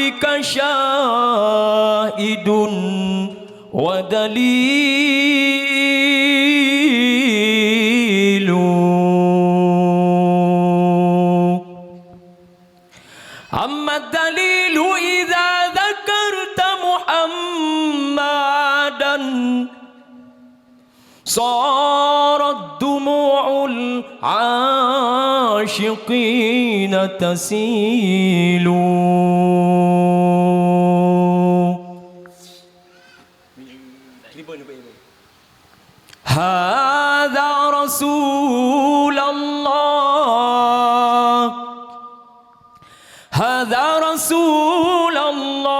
عليك شاهد ودليل. أما الدليل إذا ذكرت محمدا صارت دموع العاشقين تسيل. هذا رسول الله، هذا رسول الله،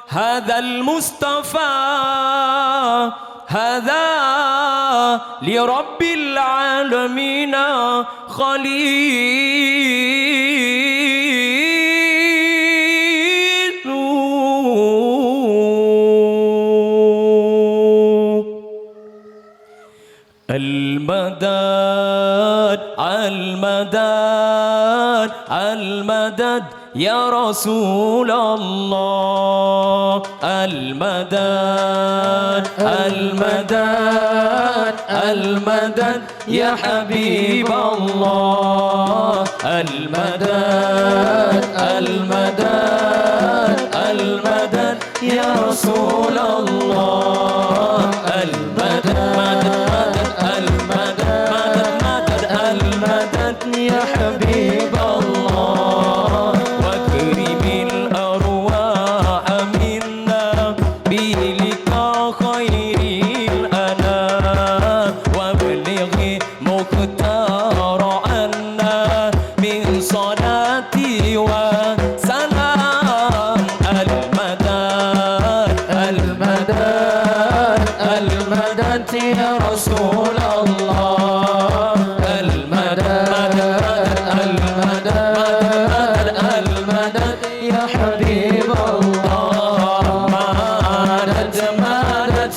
هذا المصطفى، هذا لرب العالمين خليل. المدد المدد المدد يا رسول الله، المدد المدد المدد يا حبيب الله، المدد المدد المدد يا رسول الله، المدد المدد المدد المدد يا حبيب الله. واكرم الأرواح منا بلقاء خير الأنام، وابلغ مختار عنا من صلاتي وسلام. المدد المدد المدد يا رسول الله، المدد المدد المدد يا حبيب الله. مدد مدد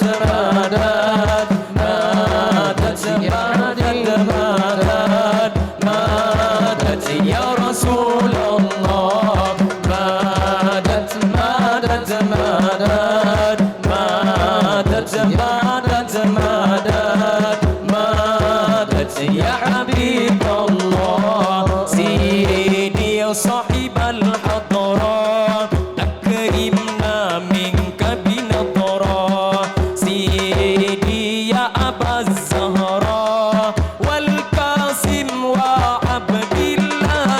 مدد مدد يا مدد مدد مدد يا رسول الله، مدد مدد مدد مدد مدد مدد مدد يا حبيب الله. سيدي يا صاحب الحضرات أكرمنا منك بنظرة، سيدي يا أبا الزهراء والقاسم وعبد الله.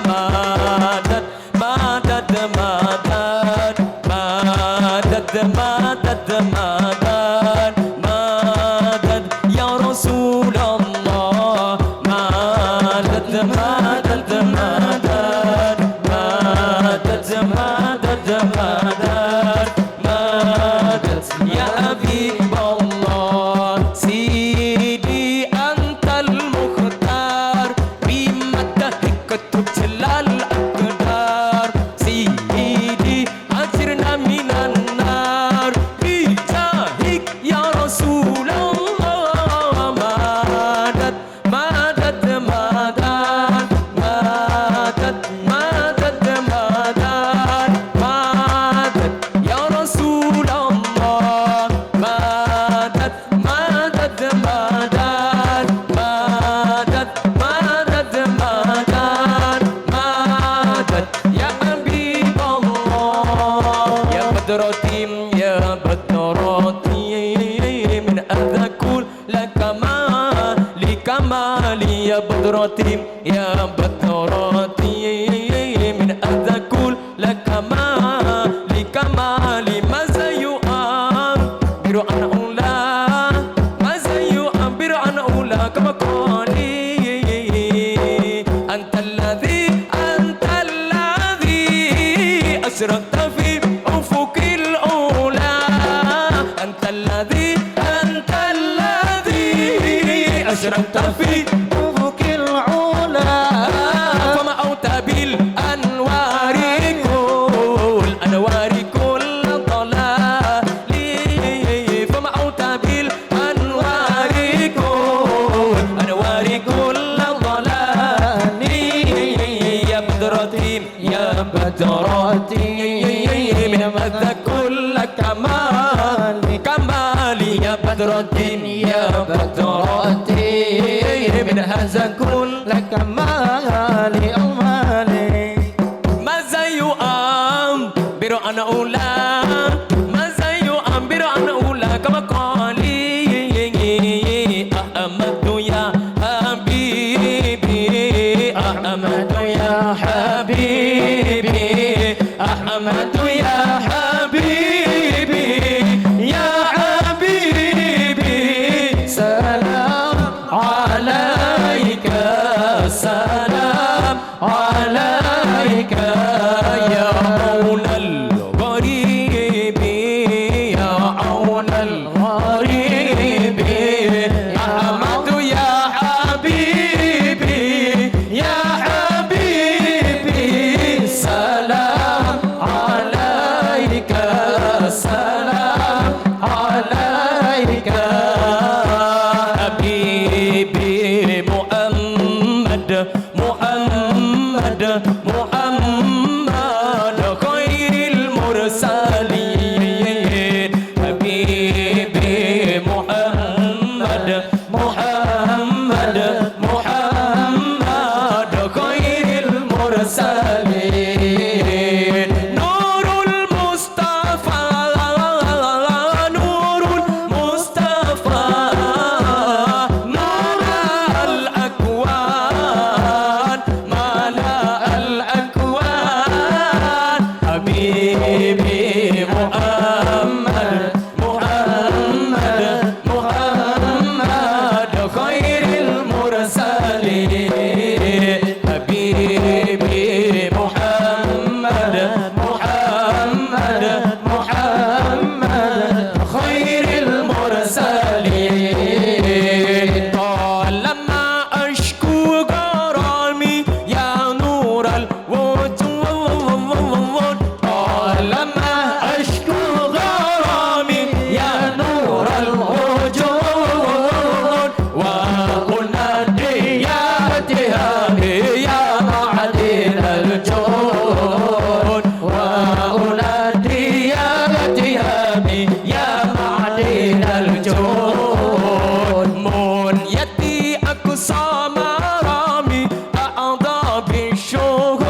مدد مدد مدد مدد مدد مدد مدد يا رسول الله، مدد مدد مدد مدد مدد مدد مدد يا حبيب الله. سيدي أنت المختار بمدحك تبتلى الأقدار، سيدي أجرنا من النار بجاهك يا رسول الله. مدد مدد مدد مدد مدد مدد مدد يا رسول الله، مدد مدد مدد مدد مدد مدد مدد يا حبيب الله. يا بدرتي يا بدرتي من أذى كل كمال لكمالي، يا بدرتي يا بدرتي من أذى كل كمال لكمالي. ماذا يعبر عن أولى، ماذا يعبر عن أولى كما قالي. أنت الذي أشرقت في أفق الأولى، أنت الذي أشرقت في أفق العلا. فما أوتى بالأنوار كل أنوار كل ضلال، فما أوتى بالأنوار كل أنوار كل ضلال. يا بدرتي يا بدرتي من ماذا كل كمالي كمالي يا بدرتي يا بدرتي من هذا كل كمالي أمالي ماذا يؤمر أن أولى ماذا يؤمر أن أولى كما قالي أحمد يا حبيبي أحمد يا حبيبي أحمد يا حبيبي يا حبيبي سلام عليك سلام عليك يا عون الغريب يا عون الغريب أحمد يا حبيبي يا حبيبي سلام عليك سلام عليك حبيبي محمد محمد محمد خير المرسلين حبيبي محمد محمد محمد خير المرسلين نور المصطفى نور المصطفى نور الأكوان ملأ الأكوان حبيبي محمد محمد محمد خير المرسلين حبيبي محمد محمد محمد خير المرسلين طالما أشكو غرامي يا نور الوجود طالما أشكو غرامي يا نور الوجود وأنادي يا تهامي يا معدن الجود وأنادي يا تهامي يا معدن الجود منيتي أقصى مرامي أعضى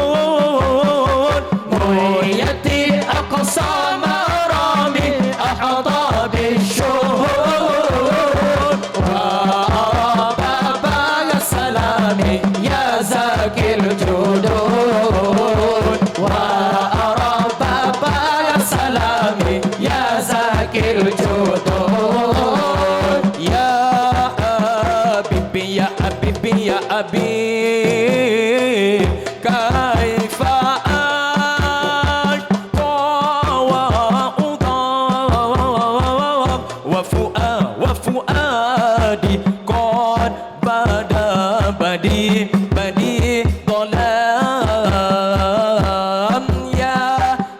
بالشهود منيتي أقصى مرامي أعضى بالشهود وأرى بابا سلامي يا زاكي الجدود وأرى بابا سلامي يا زاكي الجدود يا حبيبي يا حبيبي يا حبيبي كيف وفؤادي قد بدا بدي ظلام يا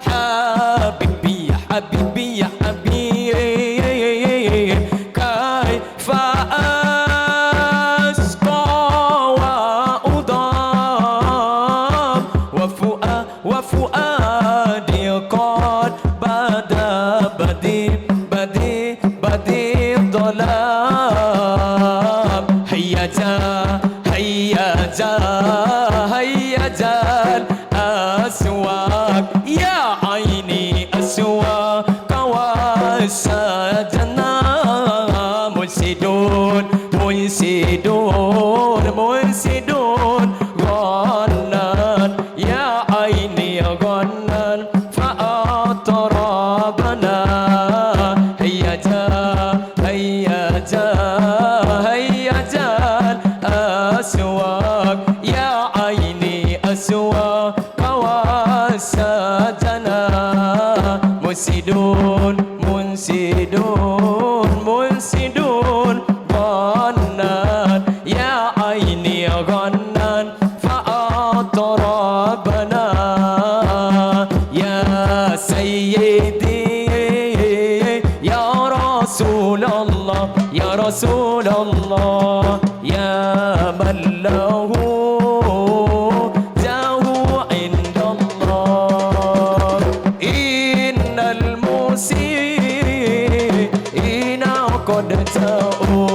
حبيبي يا حبيبي يا حبيبي كيف أسقى وأضام وفؤادي قد بدا بدي ظلام هيا جا الأسواق يا عيني أسواق وسجنا منسدون غنان يا عيني غنان فأطربنا هيا جا الأسواق يا عيني أسواق وسجنا منسدون غنان يا عيني غنان فأطربنا يا سيدي يا رسول الله يا رسول الله يا من له جاه عند الله قد تؤول